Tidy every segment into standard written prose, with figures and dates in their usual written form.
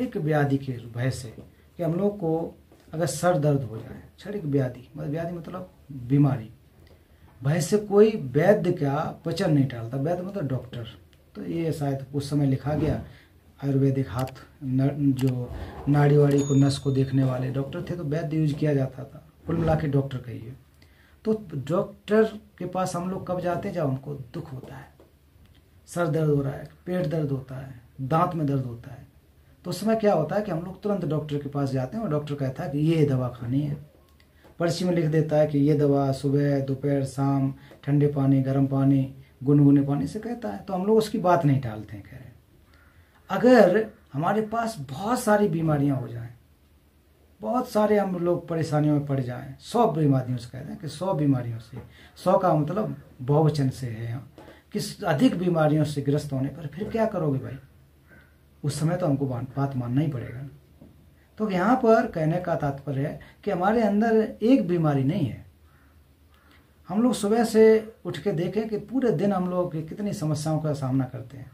क्षणिक व्याधि के भय से, कि हम लोग को अगर सर दर्द हो जाए, क्षणिक व्याधि व्याधि मतलब बीमारी, भय से कोई वैद्य का वचन नहीं टालता। वैद्य मतलब डॉक्टर। तो ये शायद उस समय लिखा गया, आयुर्वेदिक हाथ जो नाड़ी वाड़ी को, नस को देखने वाले डॉक्टर थे, तो वैद्य यूज किया जाता था। कुल मिला के डॉक्टर कहिए। तो डॉक्टर के पास हम लोग कब जाते हैं? जब हमको दुख होता है, सर दर्द हो रहा है, पेट दर्द होता है, दांत में दर्द होता है, तो उस समय क्या होता है कि हम लोग तुरंत डॉक्टर के पास जाते हैं और डॉक्टर कहता है कि ये दवा खानी है। पर्ची में लिख देता है कि ये दवा सुबह, दोपहर, शाम, ठंडे पानी, गर्म पानी, गुनगुने पानी से कहता है। तो हम लोग उसकी बात नहीं टालते हैं। कह रहे अगर हमारे पास बहुत सारी बीमारियां हो जाएं, बहुत सारे हम लोग परेशानियों में पड़ जाएं, 100 बीमारियों से कहते हैं कि 100 बीमारियों से, 100 का मतलब बहुवचन से है, किस अधिक बीमारियों से ग्रस्त होने पर फिर क्या करोगे भाई? उस समय तो हमको बात मानना ही पड़ेगा। तो यहाँ पर कहने का तात्पर्य है कि हमारे अंदर एक बीमारी नहीं है। हम लोग सुबह से उठ के देखें कि पूरे दिन हम लोग कितनी समस्याओं का सामना करते हैं।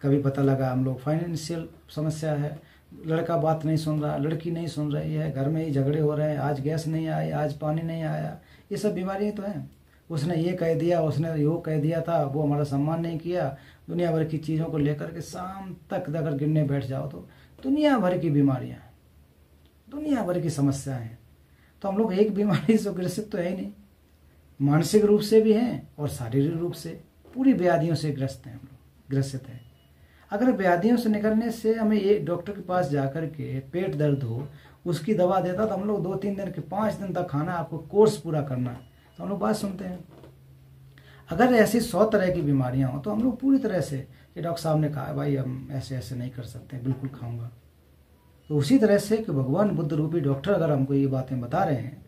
कभी पता लगा हम लोग फाइनेंशियल समस्या है, लड़का बात नहीं सुन रहा, लड़की नहीं सुन रही है, घर में ही झगड़े हो रहे हैं, आज गैस नहीं आई, आज पानी नहीं आया, ये सब बीमारियाँ तो हैं। उसने ये कह दिया, उसने वो कह दिया था, वो हमारा सम्मान नहीं किया, दुनिया भर की चीज़ों को लेकर के शाम तक अगर गिनने बैठ जाओ तो दुनिया भर की बीमारियाँ हैं, दुनिया भर की समस्याएं हैं। तो हम लोग एक बीमारी से ग्रसित तो है ही नहीं, मानसिक रूप से भी हैं और शारीरिक रूप से पूरी व्याधियों से ग्रस्त हैं, हम लोग ग्रसित हैं। अगर व्याधियों से निकलने से हमें एक डॉक्टर के पास जाकर के पेट दर्द हो, उसकी दवा देता तो हम लोग 2-3 दिन के 5 दिन तक खाना, आपको कोर्स पूरा करना है, तो हम लोग बात सुनते हैं। अगर ऐसी 100 तरह की बीमारियां हो तो हम लोग पूरी तरह से, कि डॉक्टर साहब ने कहा भाई हम ऐसे ऐसे नहीं कर सकते, बिल्कुल खाऊंगा। तो उसी तरह से कि भगवान बुद्ध रूपी डॉक्टर अगर हमको ये बातें बता रहे हैं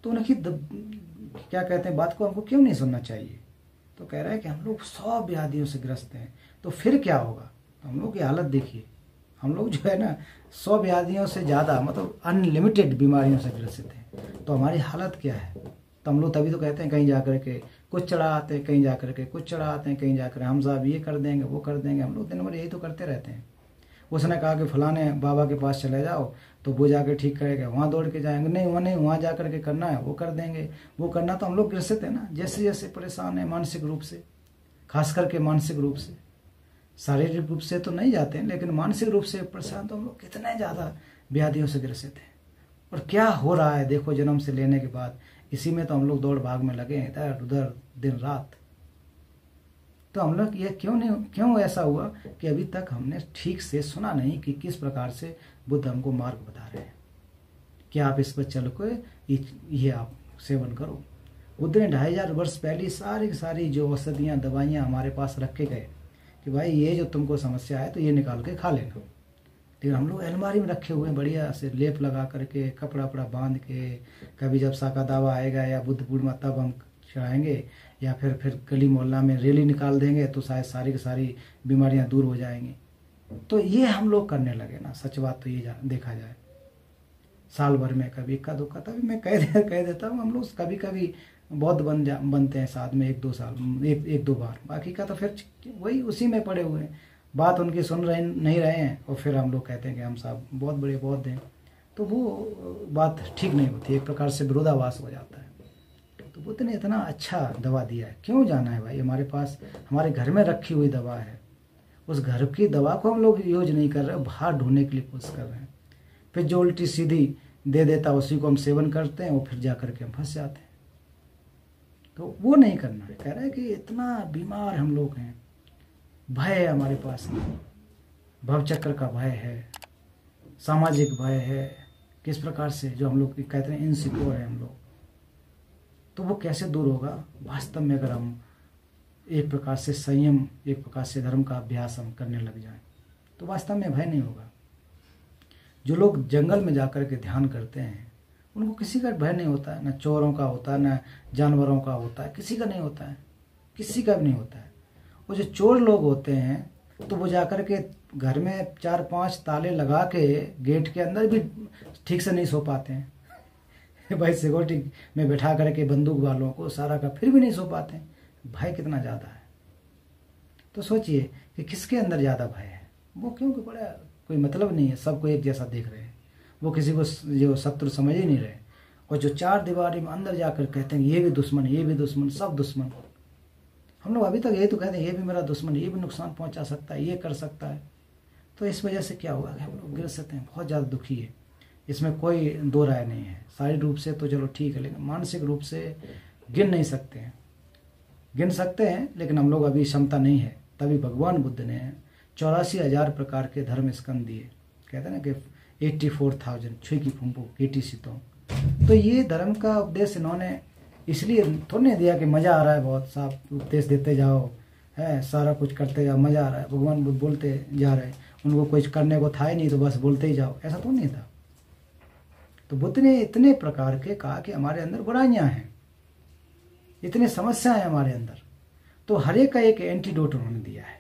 तो उनकी क्या कहते हैं बात को हमको क्यों नहीं सुनना चाहिए? तो कह रहा है कि हम लोग 100 व्याधियों से ग्रस्त हैं, तो फिर क्या होगा? तो हम लोग की हालत देखिए, हम लोग जो है ना 100 व्याधियों से ज़्यादा मतलब अनलिमिटेड बीमारियों से ग्रसित हैं। तो हमारी हालत क्या है? तो हम लोग तभी तो कहते हैं कहीं जाकर के कुछ चढ़ा आते हैं, कहीं जाकर के कुछ चढ़ा आते हैं, कहीं जाकर हम साहब ये कर देंगे, वो कर देंगे। हम लोग दिन भर यही तो करते रहते हैं। उसने कहा कि फलाने बाबा के पास चले जाओ तो वो जाकर ठीक करेगा, वहाँ दौड़ के जाएंगे, नहीं वहाँ जा करके करना है, वो कर देंगे, वो करना। तो हम लोग ग्रसित है ना, जैसे जैसे परेशान है मानसिक रूप से, खास करके मानसिक रूप से, शारीरिक रूप से तो नहीं जाते हैं लेकिन मानसिक रूप से परेशान। तो हम लोग कितने ज़्यादा व्याधियों से ग्रसित हैं। और क्या हो रहा है देखो, जन्म से लेने के बाद इसी में तो हम लोग दौड़ भाग में लगे हैं, इधर उधर दिन रात। तो हम लोग ये क्यों ऐसा हुआ कि अभी तक हमने ठीक से सुना नहीं कि किस प्रकार से बुद्ध हमको मार्ग बता रहे हैं कि आप इस पर चल के ये आप सेवन करो। बुद्ध ने 2500 वर्ष पहले सारी जो औषधियाँ दवाइयाँ हमारे पास रख के गए कि भाई ये जो तुमको समस्या है तो ये निकाल के खा लेना। लेकिन हम लोग अलमारी में रखे हुए हैं बढ़िया से, लेप लगा करके, कपड़ा वपड़ा बांध के, कभी जब साका दावा आएगा या बुद्ध पूर्णिमा तब हम चढ़ाएंगे, या फिर गली मोहल्ला में रैली निकाल देंगे तो शायद सारी की सारी बीमारियां दूर हो जाएंगी। तो ये हम लोग करने लगे ना, सच बात तो ये देखा जाए। साल भर में कभी इक्का दुक्का, तभी मैं कह देता हूँ हम लोग कभी कभी बौद्ध बनते हैं साथ में 1-2 साल, एक दो बार, बाकी का तो फिर वही उसी में पड़े हुए हैं, बात उनकी सुन नहीं रहे हैं। और फिर हम लोग कहते हैं कि हम साहब बहुत बड़े बौद्ध हैं, तो वो बात ठीक नहीं होती, एक प्रकार से विरोधाभास हो जाता है। तो बुद्ध ने इतना अच्छा दवा दिया है, क्यों जाना है भाई? हमारे पास हमारे घर में रखी हुई दवा है, उस घर की दवा को हम लोग यूज नहीं कर रहे, बाहर ढूंढने के लिए कोशिश कर रहे हैं। फिर जो उल्टी सीधी दे देता उसी को हम सेवन करते हैं और फिर जा करके हम फंस जाते हैं। तो वो नहीं करना है। कह रहा है कि इतना बीमार हम लोग हैं, भय है हमारे पास में, भवचक्र का भय है, सामाजिक भय है, किस प्रकार से जो हम लोग कहते हैं इनसिक्योर है हम लोग। तो वो कैसे दूर होगा? वास्तव में अगर हम एक प्रकार से संयम, एक प्रकार से धर्म का अभ्यास हम करने लग जाएं तो वास्तव में भय नहीं होगा। जो लोग जंगल में जाकर के ध्यान करते हैं उनको किसी का भय नहीं होता है, ना चोरों का होता है, ना जानवरों का होता है, किसी का नहीं होता है, किसी का भी नहीं होता है। वो जो चोर लोग होते हैं तो वो जाकर के घर में 4-5 ताले लगा के गेट के अंदर भी ठीक से नहीं सो पाते हैं भाई सिक्योरिटी में बैठा करके बंदूक वालों को सारा का, फिर भी नहीं सो पाते हैं। भय कितना ज़्यादा है। तो सोचिए कि किसके अंदर ज़्यादा भय है? वो क्योंकि बड़ा कोई मतलब नहीं है, सबको एक जैसा देख रहे हैं, वो किसी को जो शत्रु समझ ही नहीं रहे। और जो चार दीवारी में अंदर जाकर कहते हैं ये भी दुश्मन, ये भी दुश्मन, सब दुश्मन। हम लोग अभी तक यही तो कहते हैं ये भी मेरा दुश्मन, ये भी नुकसान पहुंचा सकता है, ये कर सकता है। तो इस वजह से क्या हुआ कि हम लोग ग्रसित हैं, बहुत ज़्यादा दुखी है, इसमें कोई दो राय नहीं है। शारीरिक रूप से तो चलो ठीक है, लेकिन मानसिक रूप से गिन नहीं सकते हैं, गिन सकते हैं लेकिन हम लोग अभी क्षमता नहीं है। तभी भगवान बुद्ध ने 84,000 प्रकार के धर्म स्कंद दिए। कहते हैं ना कि 84,000 छुई की फुम्पू केटी सितों। तो ये धर्म का उपदेश इन्होंने इसलिए थोड़ा नहीं दिया कि मज़ा आ रहा है, बहुत साफ उपदेश देते जाओ, है सारा कुछ करते जाओ, मज़ा आ रहा है, भगवान बुद्ध बोलते जा रहे हैं, उनको कुछ करने को था ही नहीं तो बस बोलते ही जाओ, ऐसा तो नहीं था। तो बुद्ध ने इतने प्रकार के कहा कि हमारे अंदर बुराइयां हैं, इतनी समस्याएं हमारे अंदर, तो हर एक का एक एंटीडोट उन्होंने दिया है।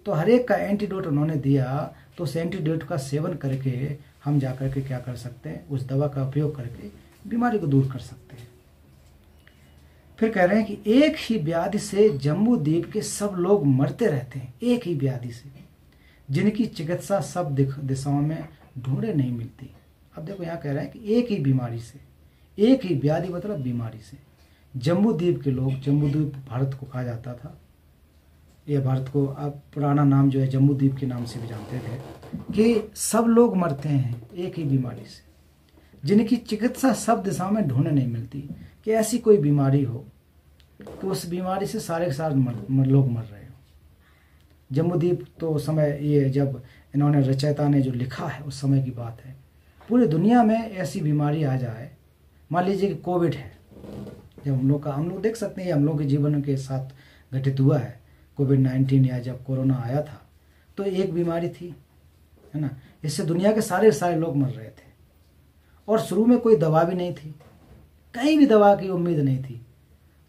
तो हर एक का एंटीडोट उन्होंने दिया, तो उस एंटीडोट का सेवन करके हम जाकर के क्या कर सकते हैं, उस दवा का उपयोग करके बीमारी को दूर कर सकते हैं। फिर कह रहे हैं कि एक ही व्याधि से जम्बू द्वीप के सब लोग मरते रहते हैं, एक ही व्याधि से, जिनकी चिकित्सा सब दिशाओं में ढूंढे नहीं मिलती। अब देखो यहाँ कह रहे हैं कि एक ही बीमारी से, एक ही व्याधि मतलब बीमारी से जम्बू द्वीप के लोग, जम्बू द्वीप भारत को कहा जाता था, यह भारत को अब पुराना नाम जो है जम्बू द्वीप के नाम से भी जानते थे, कि सब लोग मरते हैं एक ही बीमारी से, जिनकी चिकित्सा सब दिशाओं में ढूंढने नहीं मिलती। कि ऐसी कोई बीमारी हो कि उस बीमारी से सारे के सारे लोग मर रहे हो। जम्बू द्वीप तो उस समय, ये जब इन्होंने रचयिता ने जो लिखा है उस समय की बात है। पूरी दुनिया में ऐसी बीमारी आ जाए, मान लीजिए कि कोविड है, जब हम लोग देख सकते हैं हम लोग के जीवन के साथ घटित हुआ है कोविड-19, या जब कोरोना आया था तो एक बीमारी थी, है ना, इससे दुनिया के सारे लोग मर रहे थे। और शुरू में कोई दवा भी नहीं थी, कहीं भी दवा की उम्मीद नहीं थी।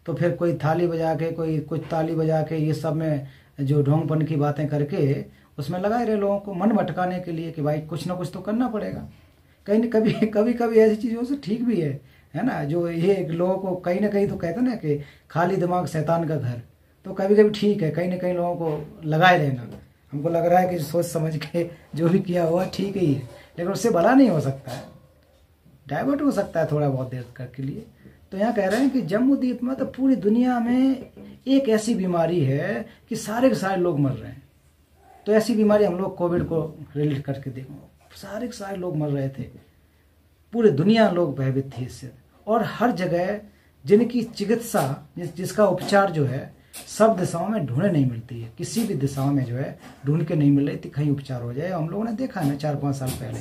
तो फिर कोई थाली बजा के, कोई कुछ ताली बजा के, ये सब में जो ढोंगपन की बातें करके उसमें लगाए रहे लोगों को मन भटकाने के लिए कि भाई कुछ ना कुछ तो करना पड़ेगा। कहीं न कभी ऐसी चीज़ों से ठीक भी है ना, जो ये लोगों को कहीं ना कहीं तो कहते हैं ना कि खाली दिमाग शैतान का घर। तो कभी कभी ठीक है कहीं ना कहीं लोगों को लगाए रहना। हमको लग रहा है कि सोच समझ के जो भी किया हुआ ठीक ही है, लेकिन उससे भला नहीं हो सकता है, डाइवर्ट हो सकता है थोड़ा बहुत देर तक के लिए। तो यहाँ कह रहे हैं कि जम्बू द्वीप में तो पूरी दुनिया में एक ऐसी बीमारी है कि सारे के सारे लोग मर रहे हैं। तो ऐसी बीमारी हम लोग कोविड को रिलेट करके देखो, सारे के सारे लोग मर रहे थे, पूरी दुनिया लोग भयभीत थी इससे। और हर जगह जिनकी चिकित्सा, जिसका उपचार जो है सब दिशाओं में ढूंढे नहीं मिलती है, किसी भी दिशाओं में जो है ढूंढ के नहीं मिल रही थी कहीं उपचार हो जाए। हम लोगों ने देखा है ना 4-5 साल पहले,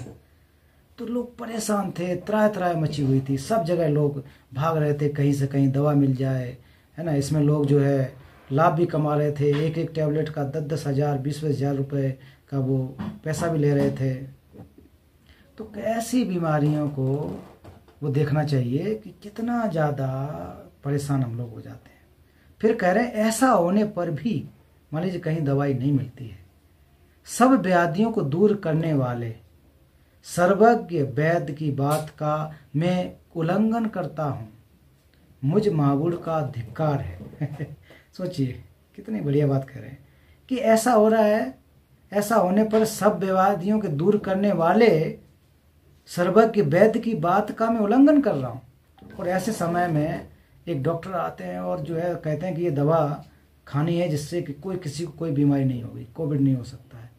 तो लोग परेशान थे, त्राह मची हुई थी, सब जगह लोग भाग रहे थे कहीं से कहीं दवा मिल जाए, है ना। इसमें लोग जो है लाभ भी कमा रहे थे, एक एक टैबलेट का 10-10 हज़ार 20-20 हज़ार रुपये का वो पैसा भी ले रहे थे। तो ऐसी बीमारियों को वो देखना चाहिए कि कितना ज़्यादा परेशान हम लोग हो जाते हैं। फिर कह रहे हैं ऐसा होने पर भी मान लीजिए कहीं दवाई नहीं मिलती है, सब व्याधियों को दूर करने वाले सर्वज्ञ वैद्य की बात का मैं उल्लंघन करता हूँ, मुझ महाबुड़ का धिक्कार है। सोचिए कितनी बढ़िया बात कह रहे हैं कि ऐसा हो रहा है, ऐसा होने पर सब व्याधियों के दूर करने वाले सर्वज्ञ वैद्य की बात का मैं उल्लंघन कर रहा हूँ। और ऐसे समय में एक डॉक्टर आते हैं और जो है कहते हैं कि ये दवा खानी है जिससे कि किसी को कोई बीमारी नहीं होगी, कोविड नहीं हो सकता है।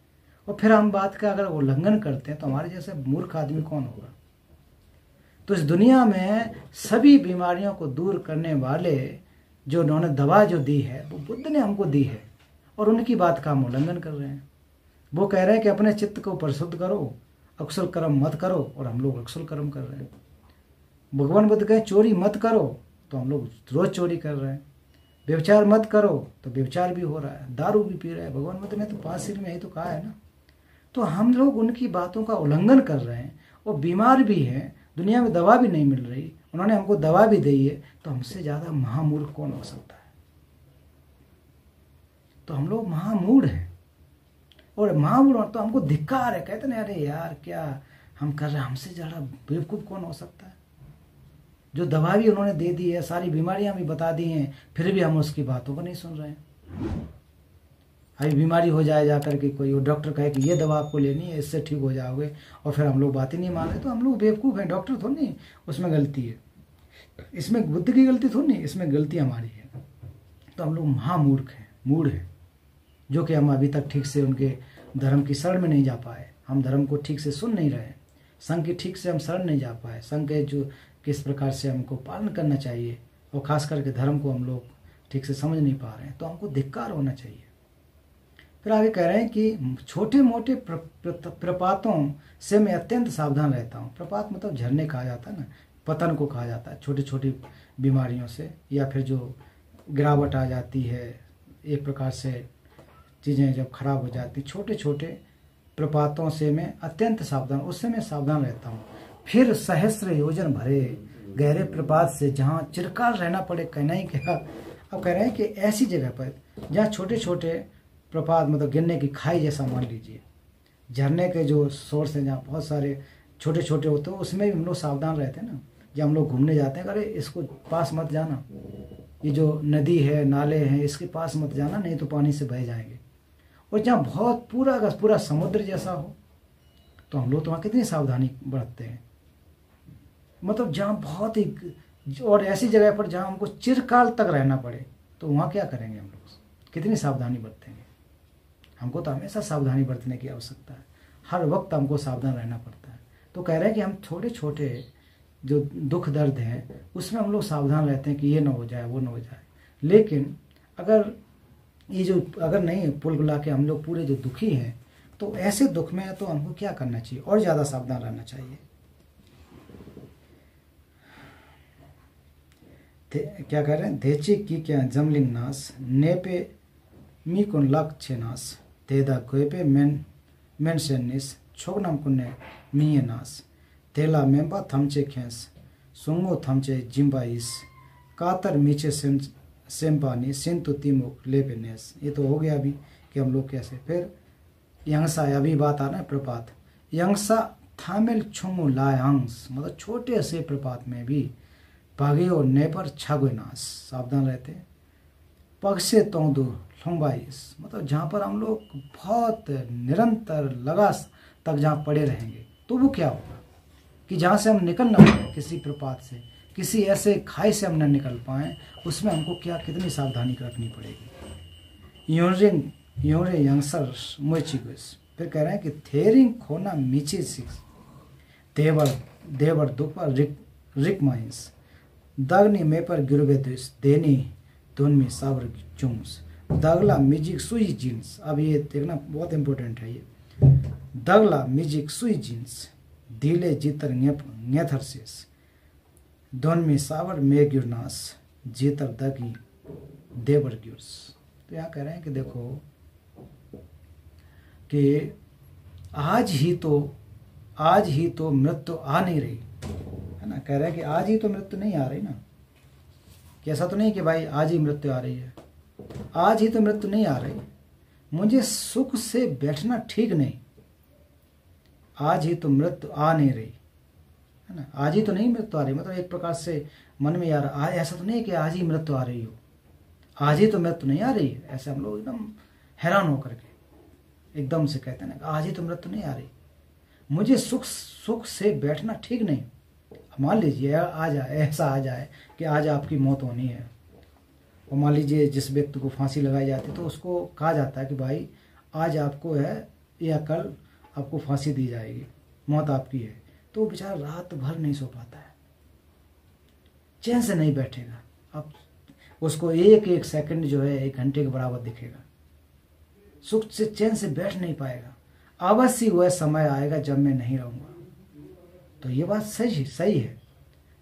और फिर हम बात का अगर उल्लंघन करते हैं तो हमारे जैसे मूर्ख आदमी कौन होगा। तो इस दुनिया में सभी बीमारियों को दूर करने वाले जो उन्होंने दवा जो दी है वो बुद्ध ने हमको दी है, और उनकी बात का हम उल्लंघन कर रहे हैं। वो कह रहे हैं कि अपने चित्त को परिशुद्ध करो, अकुशल कर्म मत करो, और हम लोग अकुशल कर्म कर रहे हैं। भगवान बुद्ध कहे चोरी मत करो, तो हम लोग रोज चोरी कर रहे हैं। व्यभिचार मत करो, तो व्यभिचार भी हो रहा है, दारू भी पी रहे हैं। भगवान बुद्ध ने तो 5 सील में यही तो कहा है ना। तो हम लोग उनकी बातों का उल्लंघन कर रहे हैं और बीमार भी हैं, दुनिया में दवा भी नहीं मिल रही, उन्होंने हमको दवा भी दी है, तो हमसे ज़्यादा महामूर्ख कौन हो सकता है। तो हम लोग महामूढ़ हैं, और महामूढ़ तो हमको धिक्कार है। कहते ना अरे यार क्या हम कर रहे हैं, हमसे ज़्यादा बेवकूफ़ कौन हो सकता है। जो दवा भी उन्होंने दे दी है, सारी बीमारियां भी बता दी हैं, फिर भी हम उसकी बातों को नहीं सुन रहे हैं। अभी बीमारी हो जाए जा करके कोई, वो डॉक्टर कहे कि ये दवा आपको लेनी है, इससे ठीक हो जाओगे, और फिर हम लोग बात ही नहीं मान रहे, तो हम लोग बेवकूफ़ हैं। डॉक्टर थोड़ी नहीं उसमें गलती है, इसमें बुद्ध की गलती थोड़ी नहीं, इसमें गलती हमारी है। तो हम लोग महामूर्ख हैं, मूढ़ हैं, जो कि हम अभी तक ठीक से उनके धर्म की शरण में नहीं जा पाए। हम धर्म को ठीक से सुन नहीं रहे, संघ की ठीक से हम शरण नहीं जा पाए, संघ के जो किस प्रकार से हमको पालन करना चाहिए, और खास करके धर्म को हम लोग ठीक से समझ नहीं पा रहे हैं, तो हमको धिक्कार होना चाहिए। फिर आगे कह रहे हैं कि छोटे मोटे प्रपातों से मैं अत्यंत सावधान रहता हूँ। प्रपात मतलब झरने कहा जाता है ना, पतन को कहा जाता है, छोटी छोटी बीमारियों से, या फिर जो गिरावट आ जाती है, एक प्रकार से चीज़ें जब खराब हो जाती, छोटे छोटे प्रपातों से मैं अत्यंत सावधान, उससे मैं सावधान रहता हूँ। फिर सहस्र योजन भरे गहरे प्रपात से जहाँ चिरकाल रहना पड़े, कहना ही क्या। अब कह रहे हैं कि ऐसी जगह पर जहाँ छोटे छोटे प्रपात, मतलब गिरने की खाई जैसा मान लीजिए, झरने के जो सोर्स हैं जहाँ बहुत सारे छोटे छोटे होते हैं, उसमें भी हम लोग सावधान रहते हैं ना। जब हम लोग घूमने जाते हैं, अरे इसको पास मत जाना, ये जो नदी है, नाले हैं, इसके पास मत जाना, नहीं तो पानी से बह जाएंगे। और जहाँ बहुत पूरा का पूरा समुद्र जैसा हो, तो हम लोग तो वहाँ कितनी सावधानी बरतते हैं। मतलब जहाँ बहुत ही, और ऐसी जगह पर जहाँ हमको चिरकाल तक रहना पड़े, तो वहाँ क्या करेंगे हम लोग, कितनी सावधानी बरतेंगे। हमको तो हमेशा सावधानी बरतने की आवश्यकता है, हर वक्त हमको सावधान रहना पड़ता है। तो कह रहे हैं कि हम छोटे छोटे जो दुख दर्द हैं उसमें हम लोग सावधान रहते हैं कि ये ना हो जाए, वो ना हो जाए। लेकिन अगर ये जो अगर नहीं पुल बुला के हम लोग पूरे जो दुखी हैं, तो ऐसे दुख में तो हमको क्या करना चाहिए, और ज़्यादा सावधान रहना चाहिए। क्या कह रहे हैं, धेची की क्या जमलिंग नास नेपे मी कुन लक छेनास तेदा गोपे मेन सेनिस छोगनम कुन्ने मीये नास तेला मेंबा थमचे खेस सुंगो थमचे जिम्बाइस कातर मीचे सेम्पानी सिंतु तिमुक लेपेनेस। ये तो हो गया अभी कि हम लोग कैसे। फिर यंगसा, अभी बात आ रहा है प्रपात, यंगसा थामिल छुंगु लायांस, मतलब छोटे से प्रपात में भी भागे और ने पर छागुनास, सावधान रहते हैं। पग से तोंदू लंबाइस, मतलब जहाँ पर हम लोग बहुत निरंतर लगा तक जहाँ पड़े रहेंगे, तो वो क्या होगा कि जहाँ से हम निकल ना पाए, किसी प्रपात से, किसी ऐसे खाई से हम न निकल पाए, उसमें हमको क्या कितनी सावधानी रखनी पड़ेगी। योरे यंगसर मोचिगुस। फिर कह रहे हैं कि थेरिंग खोना मीची सिक्स देवर दुपर रिक माइंस दगनी में पर गिरवे दुस देनी धुनमी सावर चुम्स दगला म्यूजिक सुई जीन्स। अब ये देखना बहुत इंपॉर्टेंट है, ये दगला म्यूजिक सुई जीन्स दिले जीतर न्यथरसिस धुनमी सावर में गिरनास जीतर दगी देवर गिर्स। तो यहाँ कह रहे हैं कि देखो कि आज ही तो मृत्यु आ नहीं रही है ना। कह रहे हैं कि आज ही तो मृत्यु नहीं आ रही ना, कि ऐसा तो नहीं कि भाई आज ही मृत्यु आ रही है, आज ही तो मृत्यु नहीं आ रही। मुझे सुख से बैठना ठीक नहीं, आज ही तो मृत्यु आ नहीं रही है ना। आज ही तो नहीं मृत्यु आ रही, मतलब एक प्रकार से मन में यार ऐसा तो नहीं कि आज ही मृत्यु आ रही हो, आज ही तो मृत्यु नहीं आ रही है। ऐसे हम लोग एकदम हैरान होकर के एकदम से कहते हैं ना, आज ही तो मृत्यु नहीं आ रही, मुझे सुख से बैठना ठीक नहीं। मान लीजिए आ जाए, ऐसा आ जाए कि आज आपकी मौत होनी है, और मान लीजिए जिस व्यक्ति को फांसी लगाई जाती है तो उसको कहा जाता है कि भाई आज आपको है या कल आपको फांसी दी जाएगी, मौत आपकी है, तो वो बेचारा रात भर नहीं सो पाता है, चैन से नहीं बैठेगा। अब उसको एक एक सेकंड जो है 1 घंटे के बराबर दिखेगा, सुख से चैन से बैठ नहीं पाएगा। अवश्य वह समय आएगा जब मैं नहीं रहूँगा। तो ये बात सही है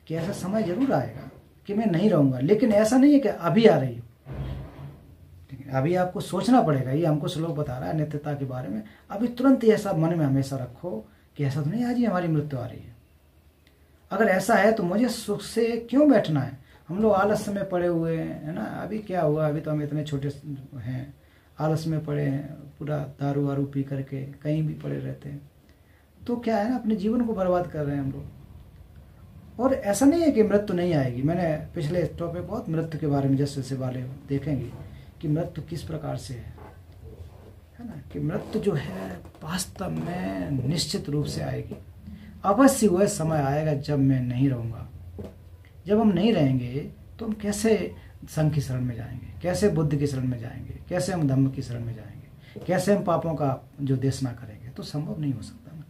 कि ऐसा समय जरूर आएगा कि मैं नहीं रहूँगा, लेकिन ऐसा नहीं है कि अभी आ रही हो। अभी आपको सोचना पड़ेगा, ये हमको श्लोक बता रहा है नित्यता के बारे में। अभी तुरंत ही ऐसा मन में हमेशा रखो कि ऐसा तो नहीं आज ही हमारी मृत्यु आ रही है। अगर ऐसा है तो मुझे सुख से क्यों बैठना है। हम लोग आलस में पड़े हुए हैं है ना। अभी क्या हुआ, अभी तो हम इतने छोटे हैं, आलस में पड़े हैं, पूरा दारू वारू पी करके कहीं भी पड़े रहते हैं, तो क्या है ना, अपने जीवन को बर्बाद कर रहे हैं हम लोग। और ऐसा नहीं है कि मृत्यु नहीं आएगी। मैंने पिछले टॉपिक बहुत मृत्यु के बारे में जैसे वाले देखेंगे कि मृत्यु किस प्रकार से है। है ना, कि मृत्यु जो है वास्तव में निश्चित रूप से आएगी। अवश्य वह समय आएगा जब मैं नहीं रहूँगा। जब हम नहीं रहेंगे तो हम कैसे संघ की शरण में जाएंगे, कैसे बुद्ध की शरण में जाएंगे, कैसे हम धम्म की शरण में जाएंगे, कैसे हम पापों का जो देशना करेंगे, तो संभव नहीं हो सकता ना।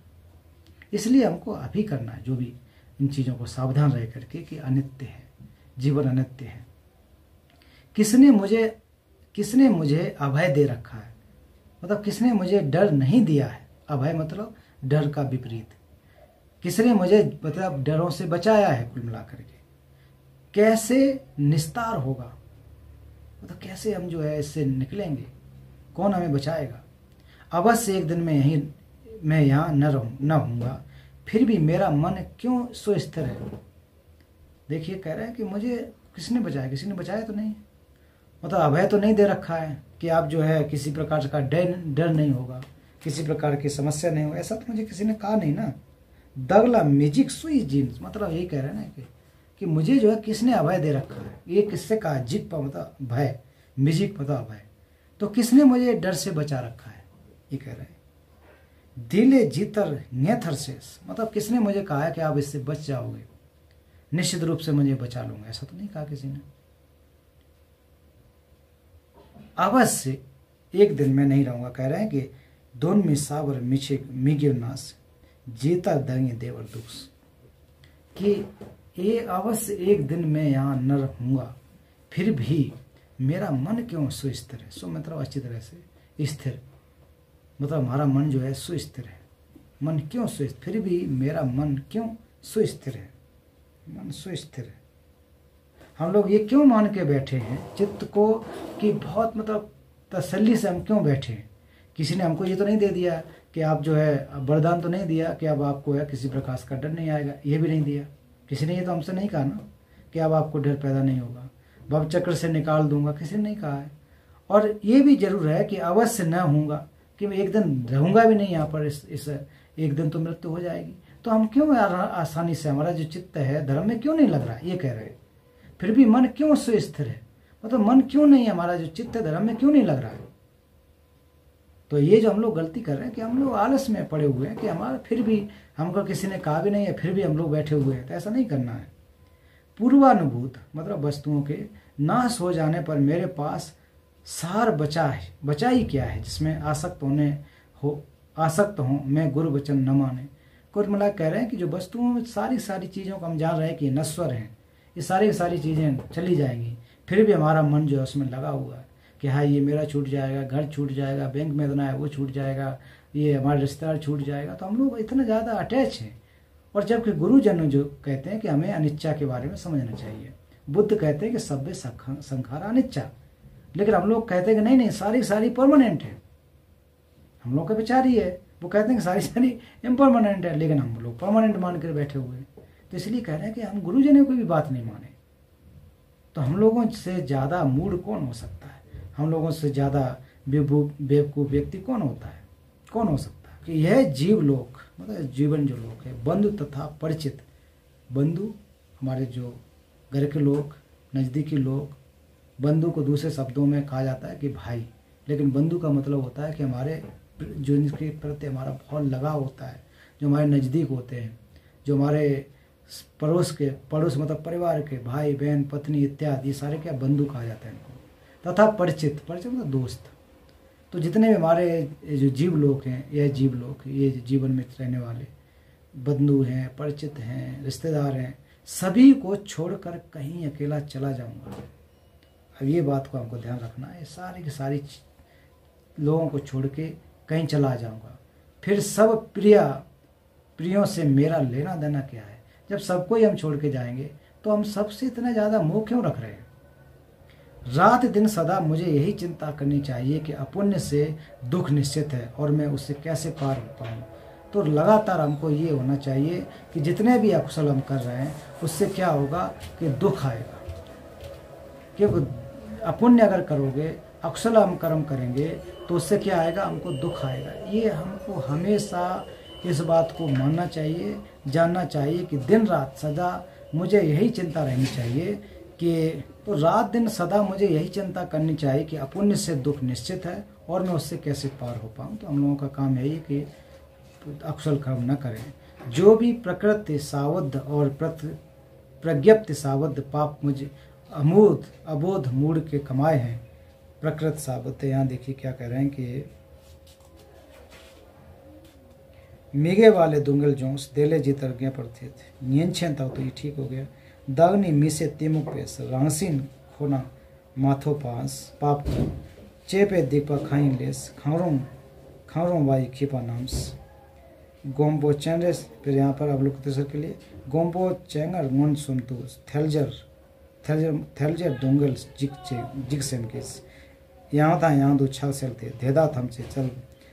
इसलिए हमको अभी करना है जो भी इन चीज़ों को सावधान रह करके कि अनित्य है, जीवन अनित्य है। किसने मुझे अभय दे रखा है, मतलब किसने मुझे डर नहीं दिया है। अभय मतलब डर का विपरीत। किसने मुझे मतलब डरों से बचाया है कुल मिला करके। कैसे निस्तार होगा, मतलब कैसे हम जो है इससे निकलेंगे, कौन हमें बचाएगा। अवश्य एक दिन मैं यहाँ न होऊंगा, फिर भी मेरा मन क्यों सुस्थिर है। देखिए कह रहे हैं कि मुझे किसने बचाया, किसी ने बचाया तो नहीं, मतलब अभय तो नहीं दे रखा है कि आप जो है किसी प्रकार का डर नहीं होगा, किसी प्रकार की समस्या नहीं होगा, ऐसा तो मुझे किसी ने कहा नहीं ना। दगला म्यूजिक सुई जीन्स, मतलब यही कह रहे हैं ना कि मुझे जो है किसने अभय दे रखा है। ये किससे कहा, जिक मतलब भय, म्यूजिक मतलब अभय, तो किसने मुझे डर से बचा रखा है, ये कह रहे हैं। दिले जीतर नेथर शेष, मतलब किसने मुझे कहा है कि आप इससे बच जाओगे, निश्चित रूप से मुझे बचा लूंगा, ऐसा तो नहीं कहा किसी ने। अवश्य एक दिन मैं नहीं रहूंगा, कह रहे हैं कि दोन में सावर मिछे मिगिरनास जीता दंगे देवर दुख, कि ये अवश्य एक दिन मैं यहाँ न रहूंगा, फिर भी मेरा मन क्यों सुस्थिर है। सो मतलब अच्छी तरह से स्थिर, मतलब हमारा मन जो है सुस्थिर है। मन क्यों सुस्थिर, फिर भी मेरा मन क्यों सुस्थिर है, मन सुस्थिर है। हम लोग ये क्यों मान के बैठे हैं चित्त को कि बहुत मतलब तसल्ली से हम क्यों बैठे हैं। किसी ने हमको ये तो नहीं दे दिया कि आप जो है वरदान तो नहीं दिया कि अब आपको है किसी प्रकार का डर नहीं आएगा, ये भी नहीं दिया किसी ने। ये तो हमसे नहीं कहा ना कि अब आपको डर पैदा नहीं होगा, भव चक्र से निकाल दूंगा, किसी ने नहीं कहा है। और ये भी जरूर है कि अवश्य न होऊंगा, कि मैं एक दिन रहूंगा भी नहीं यहाँ पर, इस एक दिन तो मृत्यु हो जाएगी। तो हम क्यों आसानी से, हमारा जो चित्त है धर्म में क्यों नहीं लग रहा है, ये कह रहे हैं। फिर भी मन क्यों सुस्थिर है, मतलब मन क्यों नहीं, हमारा जो चित्त है धर्म में क्यों नहीं लग रहा है। तो ये जो हम लोग गलती कर रहे हैं कि हम लोग आलस में पड़े हुए हैं कि हमारा, फिर भी हमको किसी ने कहा भी नहीं है, फिर भी हम लोग बैठे हुए हैं। तो ऐसा नहीं करना है। पूर्वानुभूत मतलब वस्तुओं के नाश हो जाने पर मेरे पास सार बचा ही क्या है जिसमें आसक्त हो मैं गुरु वचन न माने। कुल मिला कह रहे हैं कि जो वस्तुओं में सारी चीज़ों को हम जान रहे हैं कि नश्वर हैं, ये सारी चीज़ें चली जाएंगी, फिर भी हमारा मन जो है उसमें लगा हुआ है कि हाँ ये मेरा छूट जाएगा, घर छूट जाएगा, बैंक में देना है वो छूट जाएगा, ये हमारा रिश्तेदार छूट जाएगा। तो हम लोग इतना ज़्यादा अटैच हैं। और जबकि गुरुजन जो कहते हैं कि हमें अनिच्छा के बारे में समझना चाहिए, बुद्ध कहते हैं कि सभ्य संखार अनिच्छा, लेकिन हम लोग कहते हैं कि नहीं सारी परमानेंट है। हम लोग का विचार ही है, वो कहते हैं कि सारी इम्परमानेंट है, लेकिन हम लोग परमानेंट मान कर बैठे हुए हैं। तो इसलिए कह रहे हैं कि हम गुरुजनों की भी बात नहीं माने। तो हम लोगों से ज़्यादा मूड कौन हो सकता है, हम लोगों से ज़्यादा बेवकूफ़ व्यक्ति कौन होता है, कौन हो सकता है। कि यह जीव लोक मतलब जीवन जो लोक है, बंधु तथा परिचित, बंधु हमारे जो घर के लोग, नज़दीकी लोग, बंधु को दूसरे शब्दों में कहा जाता है कि भाई, लेकिन बंधु का मतलब होता है कि हमारे जो इनके प्रति हमारा बहुत लगाव होता है, जो हमारे नज़दीक होते हैं, जो हमारे पड़ोस मतलब परिवार के भाई बहन पत्नी इत्यादि, ये सारे क्या बंधु कहा जाता है इनको। तथा परिचित मतलब दोस्त। तो जितने भी हमारे जो जीव लोग हैं, यह जीव लोग, ये जीवन में रहने वाले बंधु हैं, परिचित हैं, रिश्तेदार हैं, सभी को छोड़कर कहीं अकेला चला जाऊंगा। अब ये बात को हमको ध्यान रखना है, सारी की सारी लोगों को छोड़ के कहीं चला जाऊंगा, फिर सब प्रियों से मेरा लेना देना क्या है। जब सबको ही हम छोड़ के जाएंगे तो हम सबसे इतना ज़्यादा मोह क्यों रख रहे हैं। रात दिन सदा मुझे यही चिंता करनी चाहिए कि अपुण्य से दुख निश्चित है और मैं उससे कैसे पार हो पाऊँ। तो लगातार हमको ये होना चाहिए कि जितने भी अकुशल हम कर रहे हैं उससे क्या होगा कि दुख आएगा। क्योंकि अपुण्य अगर करोगे, अकुशल हम कर्म करेंगे तो उससे क्या आएगा, हमको दुख आएगा। ये हमको हमेशा इस बात को मानना चाहिए, जानना चाहिए कि दिन रात सदा मुझे यही चिंता रहनी चाहिए कि तो रात दिन सदा मुझे यही चिंता करनी चाहिए कि अपुण्य से दुख निश्चित है और मैं उससे कैसे पार हो पाऊँ। तो हम लोगों का काम यही है कि अकुशल कर्म न करें। जो भी प्रकृति सावध और प्रज्ञप्ति सावध पाप मुझे अबोध मूड के कमाए हैं। प्रकृति सावध, यहाँ देखिए क्या कह रहे हैं कि मिगे वाले दुंगल जोंस देले जीतर गया पड़ते थे नियंछन था। तो ये ठीक हो गया। दागनी मीसे तिमुक पेस रांसीन खोना माथो पास पाप को चेपे दीपा खाई लेस खारों वाई खिपा नाम्स गोम्बो चैंडस। फिर यहाँ पर अवलोकन के लिए गोम्बो चैंगर मुन सुनतु थेलजर दुंगल जिग सेमकिस यहाँ था यहाँ दो छल चलते धेदा थमसे चल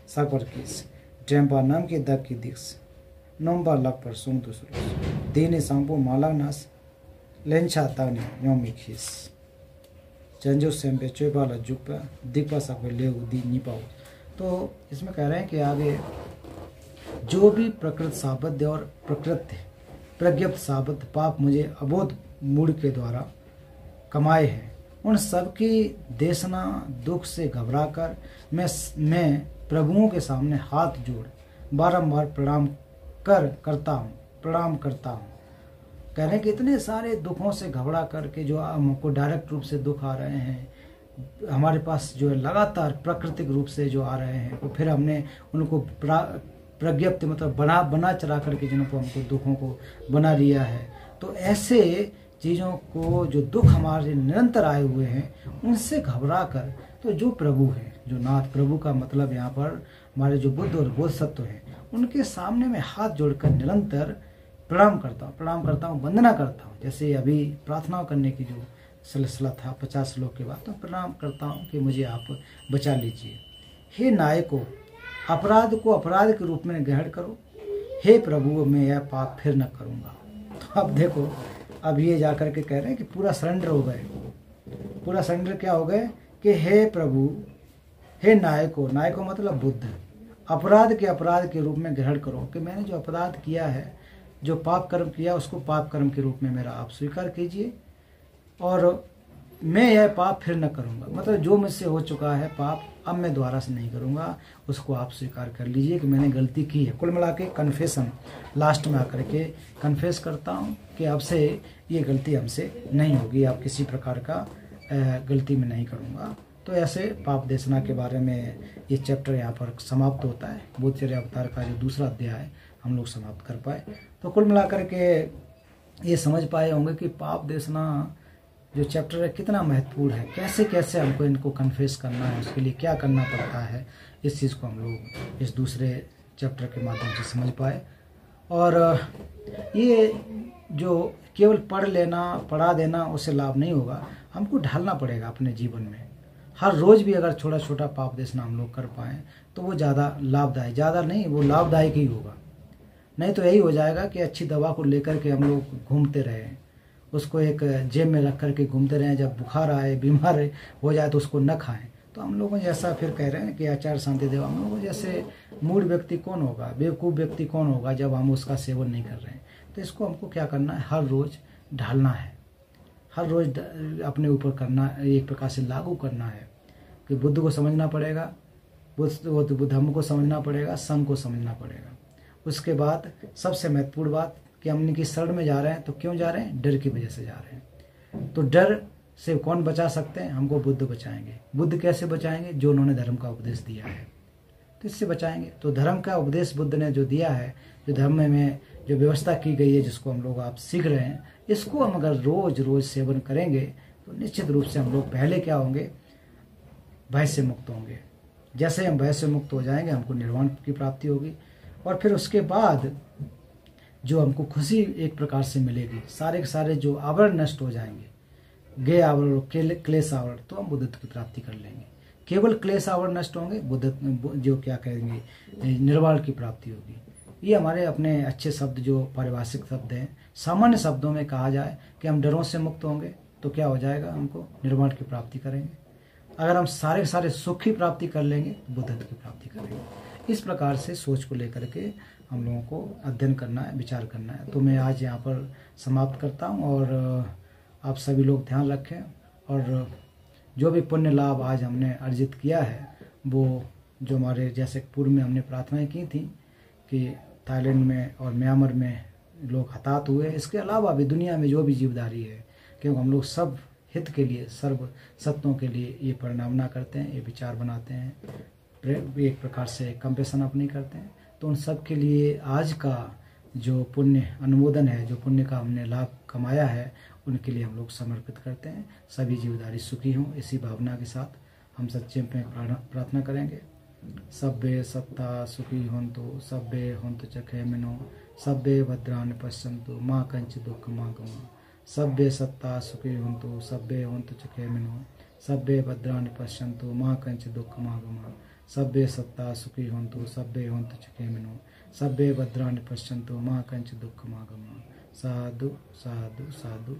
साकर किस टेम्पा नाम की दग की दिक्स नोम्बा लग पर सुंग दूसरों दीने सांपो माला नास लेंछा तानी योमी खीस चंजो सेम्पे चोपाला जुपा दीपा साको ले दी निपाओ। तो इसमें कह रहे हैं कि आगे जो भी प्रकृति साबद्ध और प्रकृति प्रज्ञप्त साबद्ध पाप मुझे अबोध मूड के द्वारा कमाए हैं, उन सब की देशना दुख से घबराकर मैं प्रभुओं के सामने हाथ जोड़ बारंबार प्रणाम करता हूँ। कह रहे हैं कि इतने सारे दुखों से घबरा करके जो हमको डायरेक्ट रूप से दुख आ रहे हैं, हमारे पास जो है लगातार प्राकृतिक रूप से जो आ रहे हैं, तो फिर हमने उनको प्रज्ञप्ति मतलब बना चढ़ा करके जिनको हमको दुखों को बना लिया है। तो ऐसे चीज़ों को जो दुख हमारे निरंतर आए हुए हैं उनसे घबरा कर तो जो प्रभु हैं, जो नाथ, प्रभु का मतलब यहाँ पर हमारे जो बुद्ध और बोधसत्व हैं, उनके सामने मैं हाथ जोड़कर निरंतर प्रणाम करता हूँ, वंदना करता हूँ। जैसे अभी प्रार्थना करने की जो सिलसिला था 50 श्लोक के बाद, तो प्रणाम करता हूँ कि मुझे आप बचा लीजिए। हे नायको, अपराध को अपराध के रूप में ग्रहण करो। हे प्रभु, मैं यह पाप फिर न करूँगा। तो अब देखो, अब ये जाकर के कह रहे हैं कि पूरा सरेंडर हो गए। पूरा सरेंडर क्या हो गए कि हे प्रभु, हे नायको मतलब बुद्ध, अपराध के रूप में ग्रहण करो कि मैंने जो अपराध किया है, जो पाप कर्म किया, उसको पाप कर्म के रूप में मेरा आप स्वीकार कीजिए और मैं यह पाप फिर न करूँगा। मतलब जो मुझसे हो चुका है पाप, अब मैं दोबारा से नहीं करूँगा, उसको आप स्वीकार कर लीजिए कि मैंने गलती की है। कुल मिला के कन्फेशन, लास्ट में आकर के कन्फेस करता हूँ कि अब से ये गलती हमसे नहीं होगी, अब किसी प्रकार का गलती में नहीं करूँगा। तो ऐसे पाप देशना के बारे में ये चैप्टर यहाँ पर समाप्त होता है। बोधचर्या अवतार का जो दूसरा अध्याय हम लोग समाप्त कर पाए। तो कुल मिलाकर के ये समझ पाए होंगे कि पाप देशना जो चैप्टर है कितना महत्वपूर्ण है, कैसे कैसे हमको इनको कन्फेस करना है, उसके लिए क्या करना पड़ता है, इस चीज़ को हम लोग इस दूसरे चैप्टर के माध्यम से समझ पाए। और ये जो केवल पढ़ा देना उससे लाभ नहीं होगा, हमको ढालना पड़ेगा अपने जीवन में। हर रोज़ भी अगर छोटा छोटा पाप देशना हम लोग कर पाएँ तो वो ज़्यादा लाभदायक, ज़्यादा नहीं, वो लाभदायक ही होगा। नहीं तो यही हो जाएगा कि अच्छी दवा को लेकर के हम लोग घूमते रहें, उसको एक जेब में रख करके घूमते रहें, जब बुखार आए, बीमार हो जाए तो उसको न खाएं। तो हम लोगों जैसा फिर कह रहे हैं कि आचार्य शांति देव, हम लोगों जैसे मूढ़ व्यक्ति कौन होगा, बेवकूफ़ व्यक्ति कौन होगा जब हम उसका सेवन नहीं कर रहे हैं। तो इसको हमको क्या करना है, हर रोज़ ढालना है, हर रोज़ अपने ऊपर करना, एक प्रकार से लागू करना है कि बुद्ध को समझना पड़ेगा, धर्म को समझना पड़ेगा, संघ को समझना पड़ेगा। उसके बाद सबसे महत्वपूर्ण बात कि हम इनकी शरण में जा रहे हैं, तो क्यों जा रहे हैं, डर की वजह से जा रहे हैं। तो डर से कौन बचा सकते हैं, हमको बुद्ध बचाएंगे। बुद्ध कैसे बचाएंगे, जो उन्होंने धर्म का उपदेश दिया है, तो इससे बचाएंगे। तो धर्म का उपदेश बुद्ध ने जो दिया है, जो धर्म में जो व्यवस्था की गई है, जिसको हम लोग आप सीख रहे हैं, इसको हम अगर रोज रोज सेवन करेंगे तो निश्चित रूप से हम लोग पहले क्या होंगे, भय से मुक्त होंगे। जैसे हम भय से मुक्त हो जाएंगे, हमको निर्वाण की प्राप्ति होगी और फिर उसके बाद जो हमको खुशी एक प्रकार से मिलेगी, सारे के सारे जो आवरण नष्ट हो जाएंगे, गे आवरण, क्लेश आवरण, तो हम बुद्धत्व की प्राप्ति कर लेंगे। केवल क्लेश आवरण नष्ट होंगे, बुद्धत्व जो क्या कहेंगे, निर्वाण की प्राप्ति होगी। ये हमारे अपने अच्छे शब्द जो पारिभाषिक शब्द हैं। सामान्य शब्दों में कहा जाए कि हम डरों से मुक्त होंगे तो क्या हो जाएगा, हमको निर्वाण की प्राप्ति करेंगे। अगर हम सारे के सारे सुख की प्राप्ति कर लेंगे तो बुद्धत्व की प्राप्ति करेंगे। इस प्रकार से सोच को लेकर के हम लोगों को अध्ययन करना है, विचार करना है। तो मैं आज यहाँ पर समाप्त करता हूँ और आप सभी लोग ध्यान रखें और जो भी पुण्य लाभ आज हमने अर्जित किया है वो जो हमारे जैसे पूर्व में हमने प्रार्थनाएं की थी कि थाईलैंड में और म्यांमार में लोग हताहत हुए, इसके अलावा भी दुनिया में जो भी जीवधारी है, क्योंकि हम लोग सब हित के लिए सर्व सत्यों के लिए ये परिणामना करते हैं, ये विचार बनाते हैं, एक प्रकार से कंपेशन अपनी करते हैं। तो उन सब के लिए आज का जो पुण्य अनुमोदन है, जो पुण्य का हमने लाभ कमाया है, उनके लिए हम लोग समर्पित करते हैं। सभी जीवधारी सुखी हों, इसी भावना के साथ हम सच्चे में प्रार्थना करेंगे। सब्बे सत्ता सुखी होन्तु, सब्बे होन्तु च खेमिनो, सब्बे भद्राणि पश्यन्तु, मा कंचित् दुःखमागमः। सब्बे सत्ता सुखी होन्तु, सब्बे होन्तु च खेमिनो, सब्बे भद्राणि पश्यन्तु, मा कंचित् दुःखमागमः। सब्बे सत्ता सुखी होन्तु, सब्बे होन्तु च खेमिनो, सब्बे भद्राणि पश्यन्तु, मा कंचित् दुःखमागमः। साधु साधु साधु।